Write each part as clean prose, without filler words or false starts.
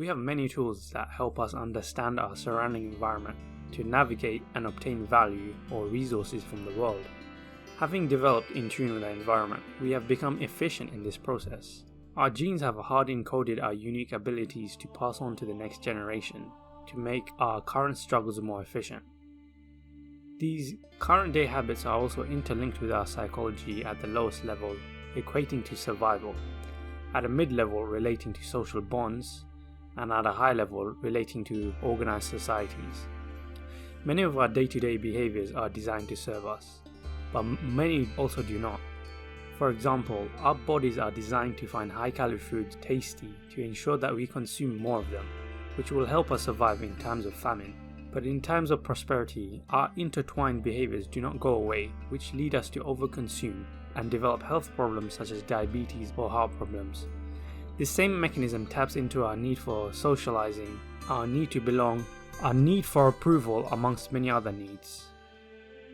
We have many tools that help us understand our surrounding environment to navigate and obtain value or resources from the world. Having developed in tune with our environment, we have become efficient in this process. Our genes have hard encoded our unique abilities to pass on to the next generation to make our current struggles more efficient. These current day habits are also interlinked with our psychology at the lowest level, equating to survival, at a mid-level relating to social bonds, and at a high level relating to organized societies. Many of our day-to-day behaviors are designed to serve us, but many also do not. For example, our bodies are designed to find high-calorie foods tasty to ensure that we consume more of them, which will help us survive in times of famine. But in times of prosperity, our intertwined behaviors do not go away, which lead us to overconsume and develop health problems such as diabetes or heart problems. This same mechanism taps into our need for socializing, our need to belong, our need for approval, amongst many other needs.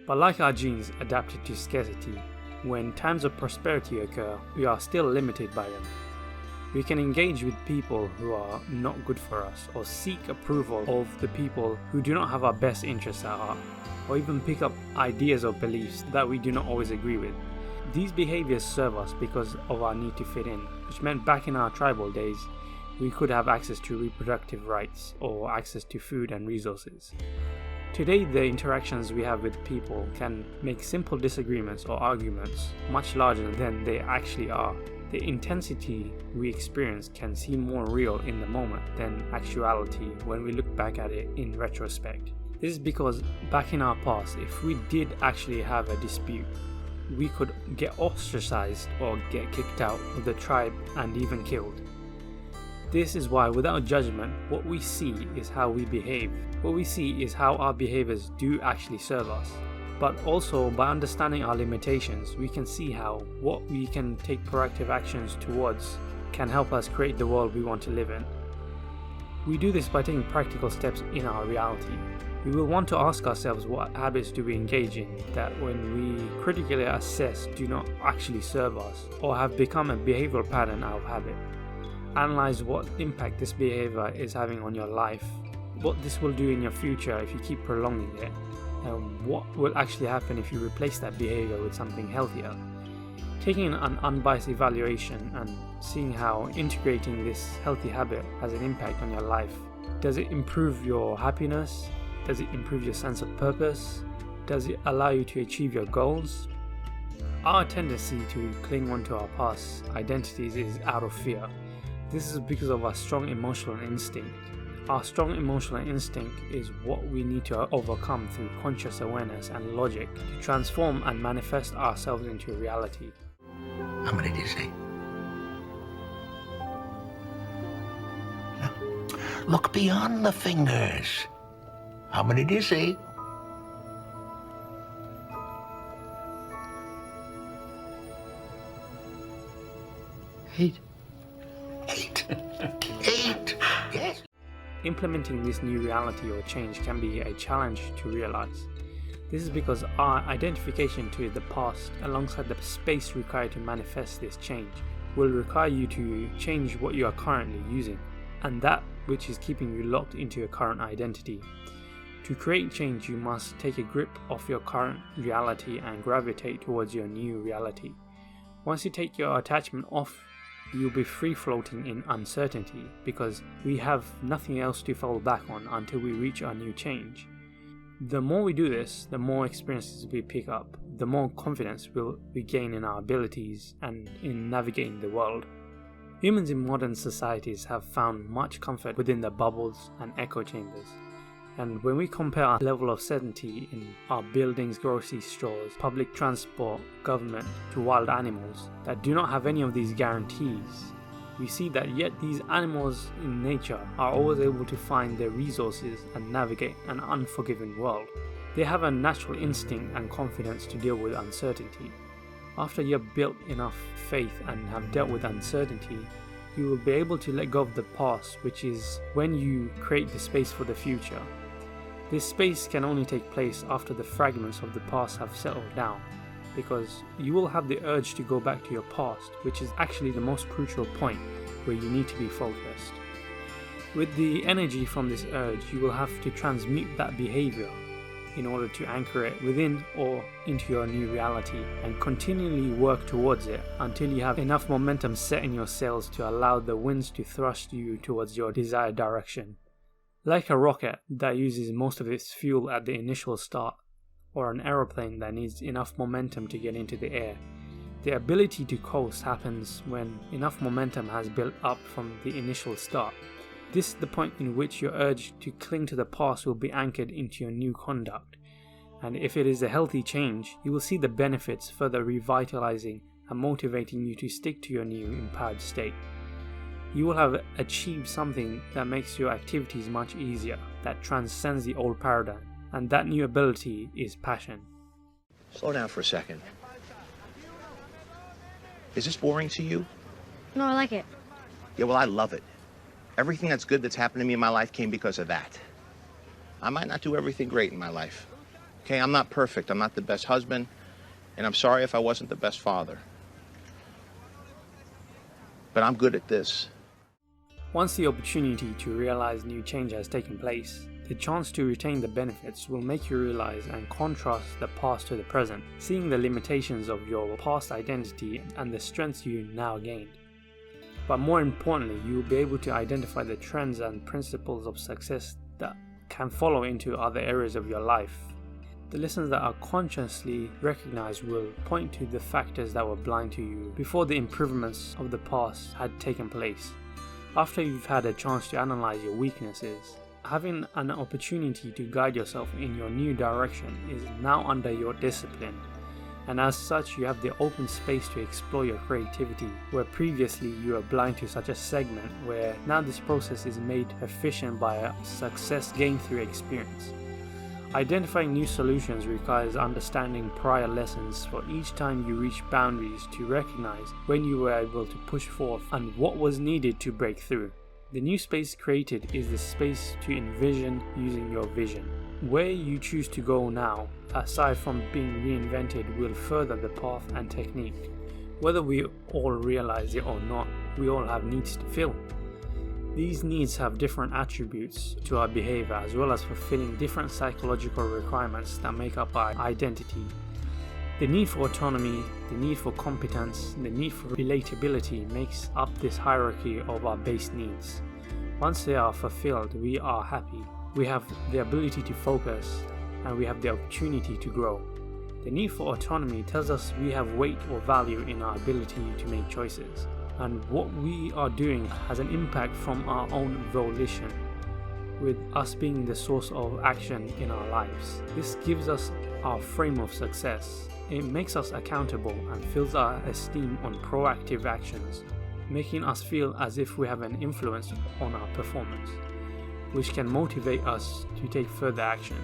But like our genes adapted to scarcity, when times of prosperity occur, we are still limited by them. We can engage with people who are not good for us, or seek approval of the people who do not have our best interests at heart, or even pick up ideas or beliefs that we do not always agree with. These behaviors serve us because of our need to fit in, which meant back in our tribal days, we could have access to reproductive rights or access to food and resources. Today, the interactions we have with people can make simple disagreements or arguments much larger than they actually are. The intensity we experience can seem more real in the moment than actuality when we look back at it in retrospect. This is because back in our past, if we did actually have a dispute, we could get ostracized or get kicked out of the tribe and even killed. This is why, without judgment, what we see is how we behave. What we see is how our behaviors do actually serve us. But also, by understanding our limitations, we can see how what we can take proactive actions towards can help us create the world we want to live in. We do this by taking practical steps in our reality. We will want to ask ourselves, what habits do we engage in that, when we critically assess, do not actually serve us or have become a behavioral pattern out of habit. Analyze what impact this behavior is having on your life, what this will do in your future if you keep prolonging it, and what will actually happen if you replace that behavior with something healthier. Taking an unbiased evaluation and seeing how integrating this healthy habit has an impact on your life. Does it improve your happiness? Does it improve your sense of purpose? Does it allow you to achieve your goals? Our tendency to cling on to our past identities is out of fear. This is because of our strong emotional instinct. Our strong emotional instinct is what we need to overcome through conscious awareness and logic to transform and manifest ourselves into reality. How many do you see? Look beyond the fingers. How many do you see? Eight. Eight. Yes. Implementing this new reality or change can be a challenge to realize. This is because our identification to the past, alongside the space required to manifest this change, will require you to change what you are currently using, and that which is keeping you locked into your current identity. To create change, you must take a grip of your current reality and gravitate towards your new reality. Once you take your attachment off, you'll be free floating in uncertainty, because we have nothing else to fall back on until we reach our new change. The more we do this, the more experiences we pick up, the more confidence we gain in our abilities and in navigating the world. Humans in modern societies have found much comfort within the bubbles and echo chambers. And when we compare our level of certainty in our buildings, grocery stores, public transport, government, to wild animals that do not have any of these guarantees, we see that yet these animals in nature are always able to find their resources and navigate an unforgiving world. They have a natural instinct and confidence to deal with uncertainty. After you have built enough faith and have dealt with uncertainty, you will be able to let go of the past, which is when you create the space for the future. This space can only take place after the fragments of the past have settled down, because you will have the urge to go back to your past, which is actually the most crucial point where you need to be focused. With the energy from this urge, you will have to transmute that behavior in order to anchor it within or into your new reality and continually work towards it until you have enough momentum set in your sails to allow the winds to thrust you towards your desired direction. Like a rocket that uses most of its fuel at the initial start, or an aeroplane that needs enough momentum to get into the air, the ability to coast happens when enough momentum has built up from the initial start. This is the point in which your urge to cling to the past will be anchored into your new conduct, and if it is a healthy change, you will see the benefits further revitalizing and motivating you to stick to your new empowered state. You will have achieved something that makes your activities much easier, that transcends the old paradigm, and that new ability is passion. Slow down for a second. Is this boring to you? No, I like it. Yeah, well, I love it. Everything that's good that's happened to me in my life came because of that. I might not do everything great in my life. Okay, I'm not perfect. I'm not the best husband, and I'm sorry if I wasn't the best father. But I'm good at this. Once the opportunity to realize new change has taken place, the chance to retain the benefits will make you realize and contrast the past to the present, seeing the limitations of your past identity and the strengths you now gained. But more importantly, you will be able to identify the trends and principles of success that can follow into other areas of your life. The lessons that are consciously recognized will point to the factors that were blind to you before the improvements of the past had taken place. After you've had a chance to analyze your weaknesses, having an opportunity to guide yourself in your new direction is now under your discipline, and as such you have the open space to explore your creativity, where previously you were blind to such a segment, where now this process is made efficient by a success gained through experience. Identifying new solutions requires understanding prior lessons for each time you reach boundaries to recognize when you were able to push forth and what was needed to break through. The new space created is the space to envision using your vision. Where you choose to go now, aside from being reinvented, will further the path and technique. Whether we all realize it or not, we all have needs to fill. These needs have different attributes to our behavior, as well as fulfilling different psychological requirements that make up our identity. The need for autonomy, the need for competence, the need for relatability makes up this hierarchy of our base needs. Once they are fulfilled, we are happy. We have the ability to focus, and we have the opportunity to grow. The need for autonomy tells us we have weight or value in our ability to make choices, and what we are doing has an impact from our own volition, with us being the source of action in our lives. This gives us our frame of success. It makes us accountable and fills our esteem on proactive actions, making us feel as if we have an influence on our performance, which can motivate us to take further action.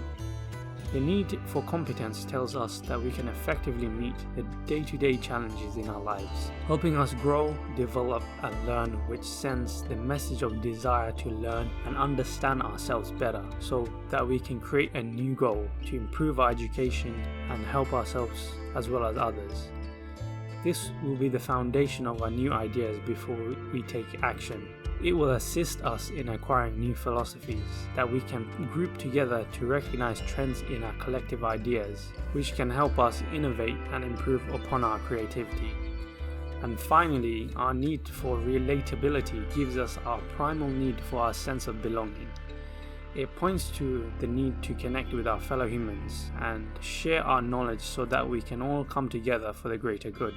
The need for competence tells us that we can effectively meet the day-to-day challenges in our lives, helping us grow, develop, and learn, which sends the message of desire to learn and understand ourselves better, so that we can create a new goal to improve our education and help ourselves as well as others. This will be the foundation of our new ideas before we take action. It will assist us in acquiring new philosophies that we can group together to recognize trends in our collective ideas, which can help us innovate and improve upon our creativity. And finally, our need for relatability gives us our primal need for our sense of belonging. It points to the need to connect with our fellow humans and share our knowledge so that we can all come together for the greater good.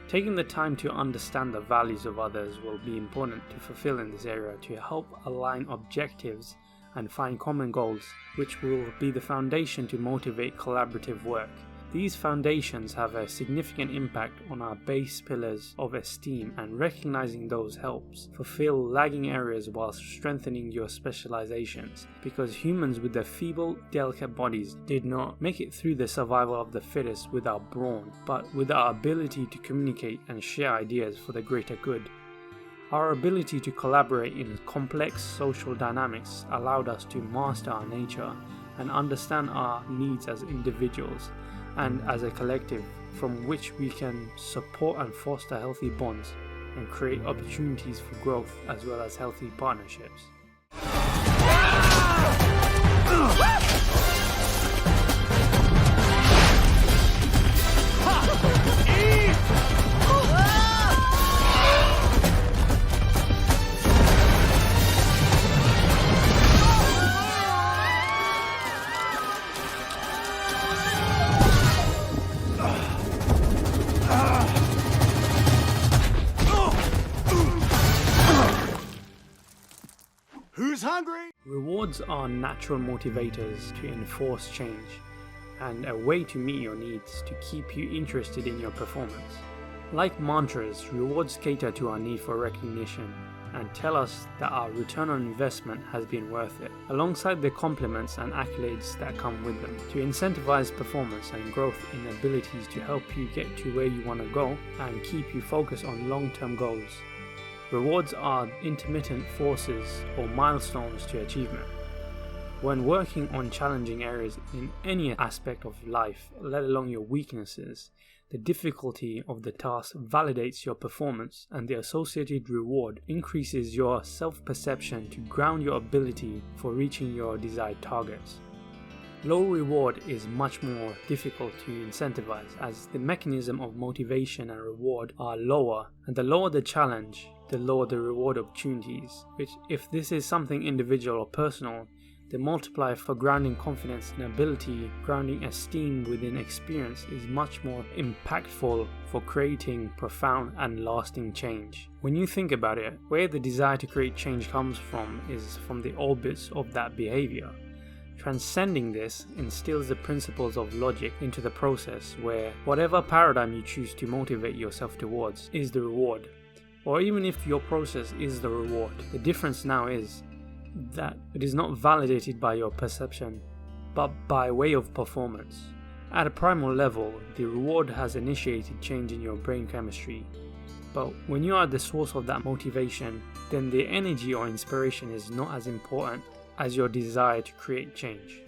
Taking the time to understand the values of others will be important to fulfill in this area to help align objectives and find common goals, which will be the foundation to motivate collaborative work. These foundations have a significant impact on our base pillars of esteem, and recognizing those helps fulfill lagging areas while strengthening your specializations, because humans with their feeble, delicate bodies did not make it through the survival of the fittest with our brawn, but with our ability to communicate and share ideas for the greater good. Our ability to collaborate in complex social dynamics allowed us to master our nature and understand our needs as individuals and as a collective, from which we can support and foster healthy bonds and create opportunities for growth as well as healthy partnerships. Who's hungry? Rewards are natural motivators to enforce change, and a way to meet your needs to keep you interested in your performance. Like mantras, rewards cater to our need for recognition and tell us that our return on investment has been worth it, alongside the compliments and accolades that come with them, to incentivize performance and growth in abilities to help you get to where you want to go and keep you focused on long-term goals. Rewards are intermittent forces or milestones to achievement. When working on challenging areas in any aspect of life, let alone your weaknesses, the difficulty of the task validates your performance, and the associated reward increases your self-perception to ground your ability for reaching your desired targets. Low reward is much more difficult to incentivize, as the mechanism of motivation and reward are lower, and the lower the challenge, the lower the reward opportunities, which, if this is something individual or personal, the multiplier for grounding confidence in ability, grounding esteem within experience is much more impactful for creating profound and lasting change. When you think about it, where the desire to create change comes from is from the orbits of that behavior. Transcending this instills the principles of logic into the process, where whatever paradigm you choose to motivate yourself towards is the reward. Or even if your process is the reward, the difference now is that it is not validated by your perception, but by way of performance. At a primal level, the reward has initiated change in your brain chemistry. But when you are the source of that motivation, then the energy or inspiration is not as important as your desire to create change.